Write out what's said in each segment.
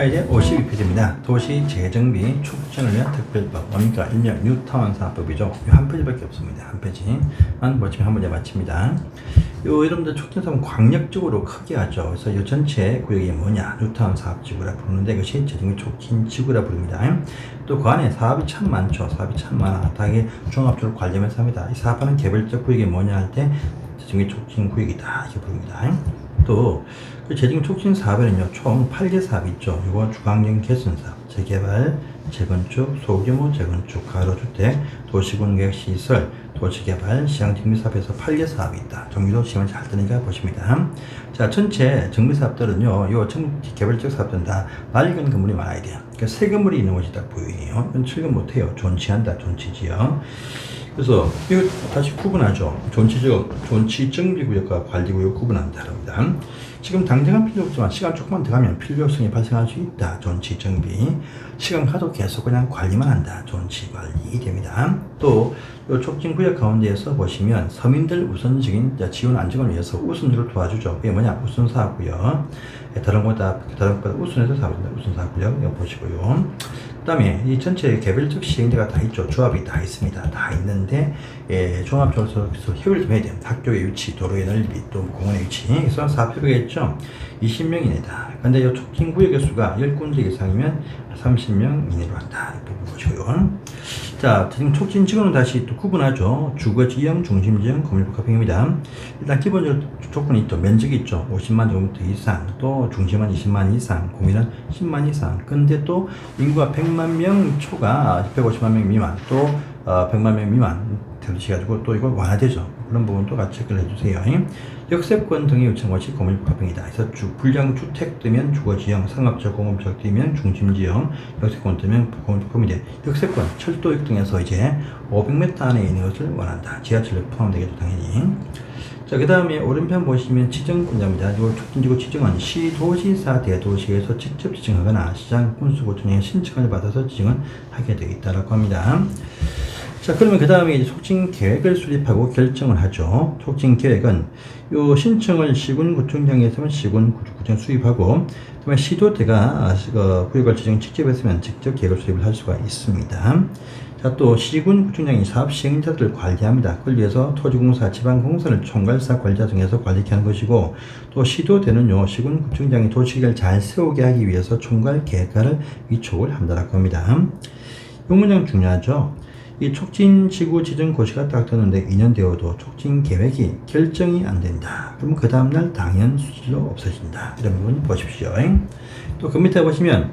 이제 52페이지입니다. 도시 재정비 촉진을 위한 특별법. 뭡니까? 일명 뉴타운 사업법이죠. 이 한 페이지밖에 없습니다. 한 페이지만 보시면 한 문제 마칩니다. 여러분들 촉진 사업은 광역적으로 크게 하죠. 그래서 이 전체 구역이 뭐냐? 뉴타운 사업지구라 부르는데 이것이 재정비 촉진 지구라 부릅니다. 또 그 안에 사업이 참 많죠. 사업이 참 많아. 다 이게 종합적으로 관리하면서 합니다. 이 사업하는 개별적 구역이 뭐냐 할 때 재정비 촉진 구역이다. 이렇게 부릅니다. 또 그 재정비 촉진 사업에는요 총 8개 사업이 있죠. 이거 주거환경 개선 사업, 재개발, 재건축, 소규모 재건축, 가로주택, 도시공개시설, 도시개발, 시장정비사업에서 8개 사업이 있다. 정비도 시험을 잘 뜨니까 보십니다. 자, 전체 정비사업들은요, 요 개발적 사업들은 다 낡은 건물이 많아야 돼요. 그러니까 새 건물이 있는 곳이 딱 보이네요. 이건 출근 못해요. 존치한다, 존치지역. 그래서 이거 다시 구분하죠. 존치지역, 존치정비구역과 관리구역 구분한다. 지금 당장은 필요 없지만 시간 조금만 더 가면 필요성이 발생할 수 있다. 존치정비. 시간 가도 계속 그냥 관리만 한다. 존치관리 됩니다. 또 이 촉진구역 가운데에서 보시면 서민들 우선적인 지원 안정을 위해서 우선으로 도와주죠. 그게 뭐냐? 우선사업구역. 다른 것보다 우선해서 사업입니다. 우선사업구역 이거 보시고요. 그 다음에 이 전체 개별적 시행자가 다 있죠. 조합이 다 있습니다. 다 있는데 종합적으로 협의를 좀 해야 돼요. 학교의 위치, 도로의 넓이, 또 공원의 위치. 그래서 사업협의가 있죠. 20명 이내다. 근데 이 촉진구역의 수가 10군데 이상이면 30명 이내로 한다. 이 부분 보시고요. 자, 지금 촉진지구는 다시 또 구분하죠. 주거지형, 중심지형, 건물복합형입니다. 일단 기본적으로 조건이 있죠. 면적이 있죠. 50만 제곱미터 이상, 또 중심은 20만 이상, 공인은 10만 이상. 근데 또 인구가 100만 명 초과 150만 명 미만, 또 100만 명 미만 되시가지고 또 이거 완화되죠. 그런 부분도 같이 체크를 해주세요. 역세권 등에 요청한 것이 건물복합형이다. 그래서 불량 주택 뜨면 주거지형, 상업적 공업적 뜨면 중심지형, 역세권 뜨면 건물복합형이 돼. 역세권, 철도역 등에서 이제 500m 안에 있는 것을 원한다. 지하철에 포함되겠죠, 당연히. 자, 그 다음에 오른편 보시면 지정권자입니다. 이 촉진지구 지정은 시도지사 대도시에서 직접 지정하거나 시장 군수구청에 신청을 받아서 지정을 하게 되겠다라고 합니다. 자, 그러면 그 다음에 이제 촉진 계획을 수립하고 결정을 하죠. 촉진 계획은 요 신청을 시군구청장에서는 시군구청 수립하고, 그다음에 시도대가 구역을 지정 직접 했으면 직접 계획을 수립을 할 수가 있습니다. 자, 또 시군구청장이 사업 시행자들을 관리합니다. 그걸 위해서 토지공사, 지방공사를 총괄사 관리자 중에서 관리케 하는 것이고, 또 시도대는요 시군구청장이 도시계획을 잘 세우게 하기 위해서 총괄 계획가를 위촉을 한다라고 합니다. 이 문장 중요하죠. 이 촉진지구 지정 고시가 딱 되는데 2년 되어도 촉진 계획이 결정이 안 된다. 그러면 그 다음날 당연 수지로 없어진다. 이런 부분 보십시오. 또 그 밑에 보시면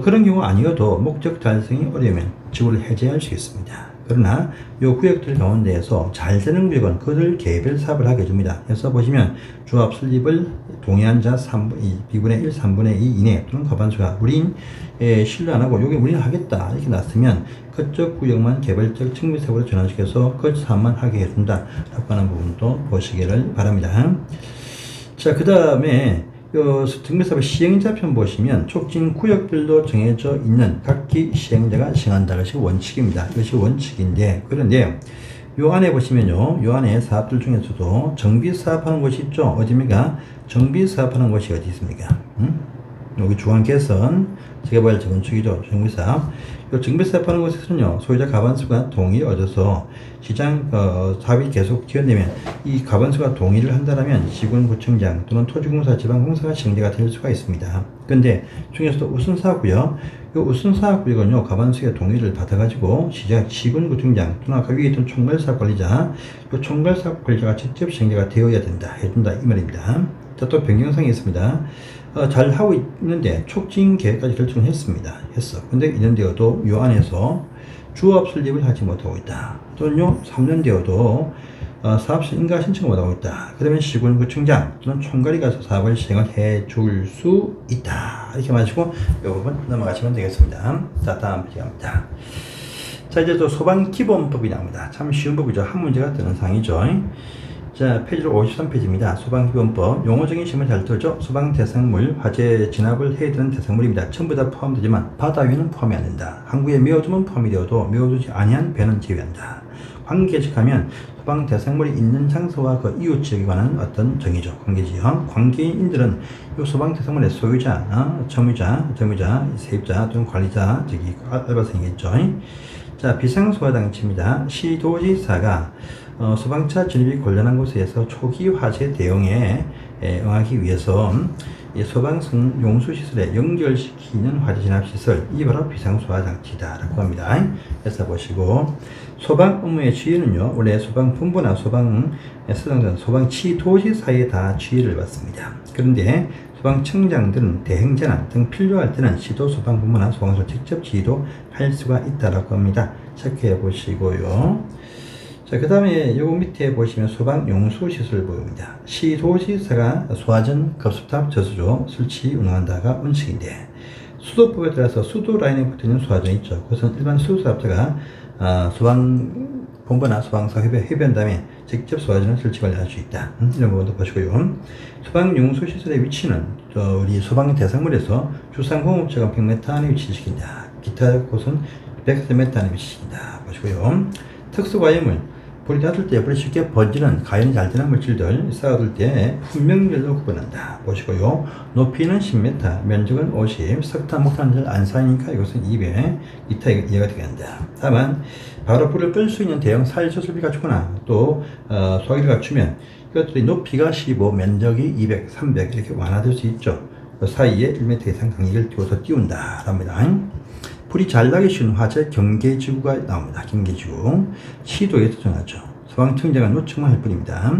그런 경우 아니어도 목적 달성이 어려우면 지구를 해제할 수 있습니다. 그러나 이 구역들 가운데에서 잘 되는 구역은 그들 개별 사업을 하게 해줍니다. 그래서 보시면 조합 설립을 동의한 자 2분의 1, 3분의 2 이내 또는 과반수가 우린 신뢰 안 하고 여기 우리는 하겠다 이렇게 놨으면 그쪽 구역만 개별적 정비사업으로 전환시켜서 그 사업만 하게 해준다 라고 하는 부분도 보시기를 바랍니다. 자, 그 다음에 정비사업의 시행자편 보시면 촉진 구역별로 정해져 있는 각기 시행자가 시행한다. 것이 원칙입니다. 이것이 원칙인데, 그런데 요 안에 보시면요, 요 안에 사업들 중에서도 정비사업하는 곳이 있죠. 어디입니까? 정비사업하는 곳이 어디 있습니까? 여기 중앙 개선, 재개발, 재건축이죠. 정비사업. 이 정비사업 하는 곳에서는요, 소유자 과반수가 동의를 얻어서 시장 사업이 계속 지연되면 이 과반수가 동의를 한다면 시군구청장 또는 토지공사, 지방공사가 시행자가 될 수가 있습니다. 근데 중에서도 우선사업구역, 이 우선사업구역은요, 과반수의 동의를 받아가지고 시군구청장 또는 아까 위에 있던 총괄사업관리자, 이 총괄사업관리자가 직접 시행자가 되어야 된다, 해준다 이 말입니다. 자, 또 변경사항이 있습니다. 잘 하고 있는데 촉진 계획까지 결정을 했어. 근데 2년 되어도 요 안에서 주업 설립을 하지 못하고 있다. 또는요 3년 되어도 사업 인가 신청을 못하고 있다. 그러면 시군구청장 또는 총괄이 가서 사업을 시행을 해줄 수 있다. 이렇게 마시고 이 부분 넘어가시면 되겠습니다. 자, 다음 페이지 갑니다. 자, 이제 또 소방기본법이 나옵니다. 참 쉬운 법이죠. 한 문제가 뜨는 상이죠. 자, 페이지로 53페이지입니다. 소방기본법. 용어적인 시험을 잘 들죠. 소방 대상물, 화재 진압을 해야 되는 대상물입니다. 전부 다 포함되지만 바다 위는 포함이 안 된다. 항구에 메어두면 포함이 되어도 메어두지 아니한 배는 제외한다. 관계직하면 소방 대상물이 있는 장소와 그 이웃 지역에 관한 어떤 정의죠. 관계지역. 관계인들은 이 소방 대상물의 소유자, 점유자, 세입자 또는 관리자, 알바생이겠죠. 자, 비상소화장치입니다. 시도지사가 소방차 진입이 곤란한 곳에서 초기 화재 대응에 응하기 위해서 소방 용수시설에 연결시키는 화재 진압시설, 이 바로 비상소화장치다라고 합니다. 그래서 보시고, 소방 업무의 지휘는요, 원래 소방본부나 소방치도지사에 다 지휘를 받습니다. 그런데 소방청장들은 대행재난 등 필요할 때는 시도소방본부나 소방서 직접 지휘도 할 수가 있다라고 합니다. 체크해 보시고요. 자, 그 다음에 요 밑에 보시면 소방용수시설 보입니다. 시도지사가 소화전, 급수탑, 저수조 설치 운영한다가 원칙인데, 수도법에 따라서 수도 라인에 붙어있는 소화전이 있죠. 그것은 일반 수도사업자가 소방본부나 소방서 협의한 다음에 직접 소화전을 설치 관리할 수 있다. 이런 부분도 보시고요. 소방용수시설의 위치는 우리 소방 대상물에서 주상공업체가 100m 안에 위치시킨다. 기타 곳은 100m 안에 위치시킨다. 보시고요. 특수과염을 불이 닿을 때 불이 쉽게 번지는 가연이 잘 되는 물질들 쌓아둘 때 분명별로 구분한다. 보시고요. 높이는 10m, 면적은 50, 석탄, 목탄들 안 쌓이니까 이것은 200, 이타 이해가 되겠다. 다만 바로 불을 끌 수 있는 대형 사일조 설비가 갖추거나 또 소화기를 갖추면 이것들이 높이가 15, 면적이 200, 300 이렇게 완화될 수 있죠. 그 사이에 1m 이상 간격을 띄워서 띄운다. 합니다. 불이 잘 나기 쉬운 화재 경계지구가 나옵니다. 경계지구. 시도에서 정하죠. 소방청장은 요청만 할 뿐입니다.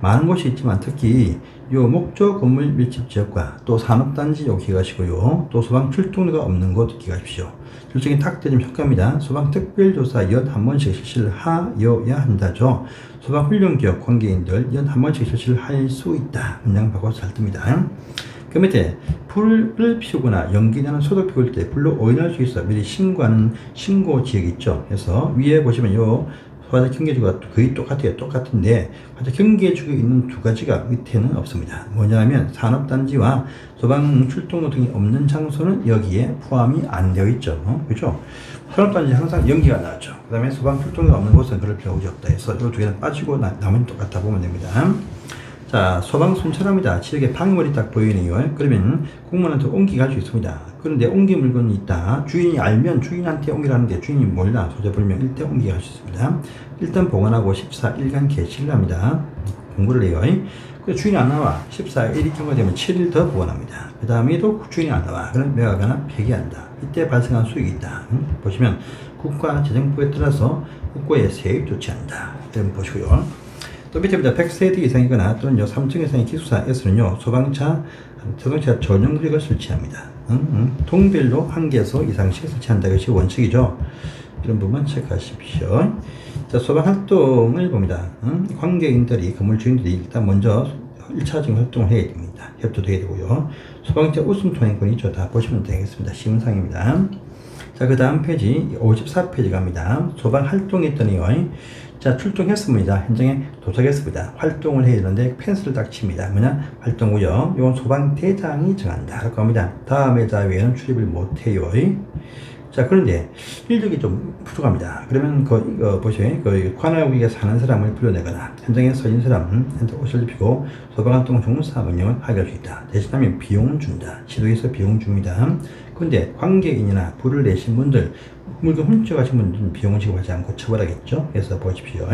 많은 곳이 있지만 특히 요 목조 건물 밀집 지역과 또 산업단지 여기 기가시고요. 또 소방 출동료가 없는 곳 기가십시오. 출동이 탁 되면 효과입니다. 소방 특별조사 연 한 번씩 실시를 하여야 한다죠. 소방 훈련기업 관계인들 연 한 번씩 실시를 할 수 있다. 문장 바꿔서 잘 뜹니다. 그 밑에 불을 피우거나 연기나는 소독 피울 때 불로 오인할 수 있어 미리 신고하는 신고 지역이 있죠. 그래서 위에 보시면 요 화재 경계지구가 거의 똑같아요. 똑같은데 화재 경계지구에 있는 두 가지가 밑에는 없습니다. 뭐냐면 산업단지와 소방 출동로 등이 없는 장소는 여기에 포함이 안 되어 있죠. 그렇죠? 산업단지 항상 연기가 나죠. 그 다음에 소방 출동로가 없는 곳은 그럴 필요가 없다 해서 이 두 개는 빠지고 나머지는 똑같다 보면 됩니다. 자, 소방 순찰합니다. 지역에 방해물이 딱 보이네요. 그러면 공무원한테 옮기게 할 수 있습니다. 그런데 옮길 물건이 있다. 주인이 알면 주인한테 옮기라는데 주인이 몰라. 소재불명 일단 옮기게 할 수 있습니다. 일단 보관하고 14일간 개시를 합니다. 공고를 해요. 그 주인이 안 나와. 14일이 경과되면 7일 더 보관합니다. 그 다음에도 주인이 안 나와. 그럼 매각하거나 폐기한다. 이때 발생한 수익이 있다. 보시면 국가재정부에 따라서 국고에 세입 조치한다. 이런 보시고요. 또 밑에보다 100세대 이상이거나 또는 3층 이상의 기숙사에서는요, 자동차 전용구역을 설치합니다. 동별로 1개소 이상씩 설치한다. 것이 원칙이죠. 이런 부분 체크하십시오. 자, 소방 활동을 봅니다. 관계인들이, 건물 주인들이 일단 먼저 1차적인 활동을 해야 됩니다. 협조도 해야 되고요. 소방차 우승 통행권이죠. 다 보시면 되겠습니다. 시문상입니다. 자, 그 다음 페이지 54페이지 갑니다. 소방 활동했더니요. 자, 출동했습니다. 현장에 도착했습니다. 활동을 해야 되는데 펜스를 딱 칩니다. 뭐냐? 활동구역. 이건 소방대장이 정한다. 라고 합니다. 다음에 자 외에는 출입을 못해요. 자, 그런데 인력이 좀 부족합니다. 그러면 보시면 관할구역에 사는 사람을 불러내거나 현장에 서 있는 사람한테 옷을 입히고 소방활동 종사 운영을 하게 할 수 있다. 대신하면 비용은 준다. 시도에서 비용 줍니다. 그런데 관계인이나 불을 내신 분들, 물건 훔쳐가신 분들은 비용을 지급하지 않고 처벌하겠죠. 그래서 보십시오.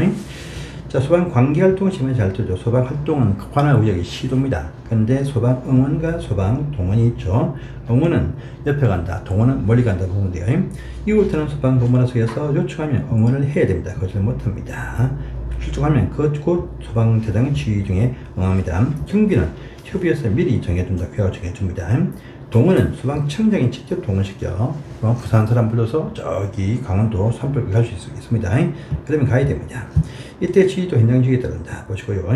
자, 소방 관계활동을 시험에 잘 뜨죠. 소방활동은 관할구역이 시도입니다. 그런데 소방응원과 소방동원이 있죠. 응원은 옆에 간다. 동원은 멀리 간다 보면 돼요. 이후부터는 소방본부에서 요청하면 응원을 해야 됩니다. 그것을 못합니다. 출동하면 곧 소방대장의 지휘 중에 응합니다. 경비는 협의해서 미리 정해둔다. 회화 정해줍니다. 동원은 소방청장이 직접 동원시켜 부산 사람 불러서 저기 강원도 산불 갈 수 있습니다. 그러면 가야 됩니다. 이때 지휘도 현장 지휘에 따른다. 보시고요.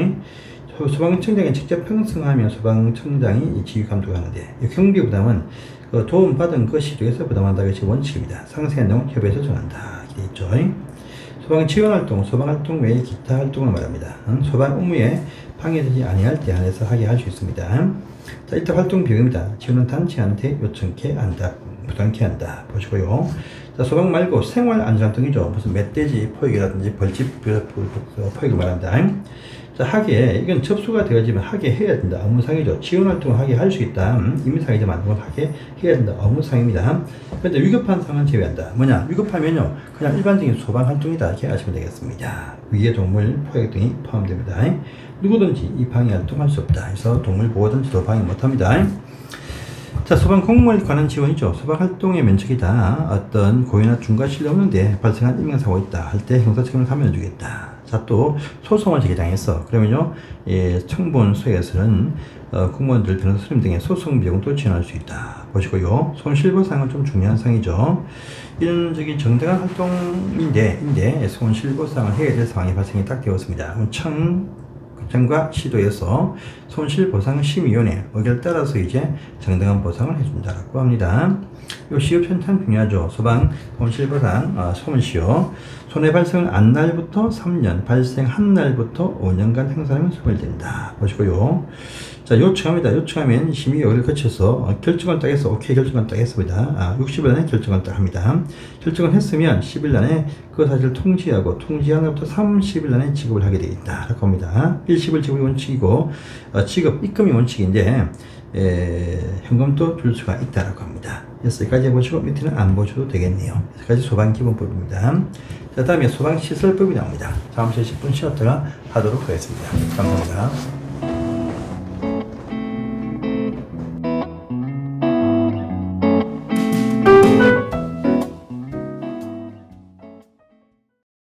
소방청장이 직접 편성하면 소방청장이 지휘 감독하는데 경비 부담은 도움받은 그 시도에서 부담한다는 것이 원칙입니다. 상세한 내용은 협의해서 정한다. 이게 있죠. 소방 지원활동, 소방활동 외에 기타 활동을 말합니다. 소방 업무에 방해되지 아니할 때 안에서 하게 할 수 있습니다. 자, 이때 활동 비용입니다. 지원은 단체한테 요청케 한다, 부담케 한다. 보시고요. 자, 소방 말고 생활 안전등이죠. 무슨 멧돼지 포획이라든지 벌집 포획을 말합니다. 자, 하게 이건 접수가 되어지면 하게 해야 된다. 업무상이죠. 지원 활동을 하게 할 수 있다. 임의상이지만 그건 하게 해야 된다. 업무상입니다. 그런데 위급한 상황은 제외한다. 뭐냐? 위급하면요, 그냥 일반적인 소방 활동이다. 이렇게 아시면 되겠습니다. 위해 동물 포획 등이 포함됩니다. 누구든지 이 방해 활동할 수 없다. 그래서 동물 보호단체도 방해 못합니다. 자, 소방 공무원에 관한 지원이죠. 소방 활동의 면책이다. 어떤 고의나 중과 실례 없는데 발생한 인명사고가 있다 할 때 형사 책임을 감면해 주겠다. 자, 또 소송을 제기당했어. 그러면요, 청본소에서는 공무원들 변호사 수임 등의 소송 비용도 지원할 수 있다. 보시고요. 손실보상은 좀 중요한 사항이죠. 이런 정당한 활동인데 손실보상을 해야 될 상황이 발생이 딱 되었습니다. 청과 시도에서 손실보상심의위원회 의견을 따라서 이제 정당한 보상을 해준다고 합니다. 요 시효 편찬 중요하죠. 소방 손실보상 소문시효 손해 발생 한 날부터 3년, 발생한 날부터 5년간 행사하면 소멸된다. 보시고요. 자, 요청하면 심의위원회를 거쳐서 결정을 딱 해서 오케이 결정을 딱 했습니다. 60일 안에 결정을 딱 합니다. 결정을 했으면 10일 안에 그 사실을 통지하고 통지한 날부터 30일 안에 지급을 하게 되겠다. 라고 합니다. 일시불 지급이 원칙이고 지급 입금이 원칙인데 현금도 줄 수가 있다라고 합니다. 그래서 여기까지 보시고 밑에는 안 보셔도 되겠네요. 여기까지 소방기본법입니다. 자, 다음에 소방시설법이 나옵니다. 다음 시간에 10분 쉬었다가 하도록 하겠습니다. 감사합니다.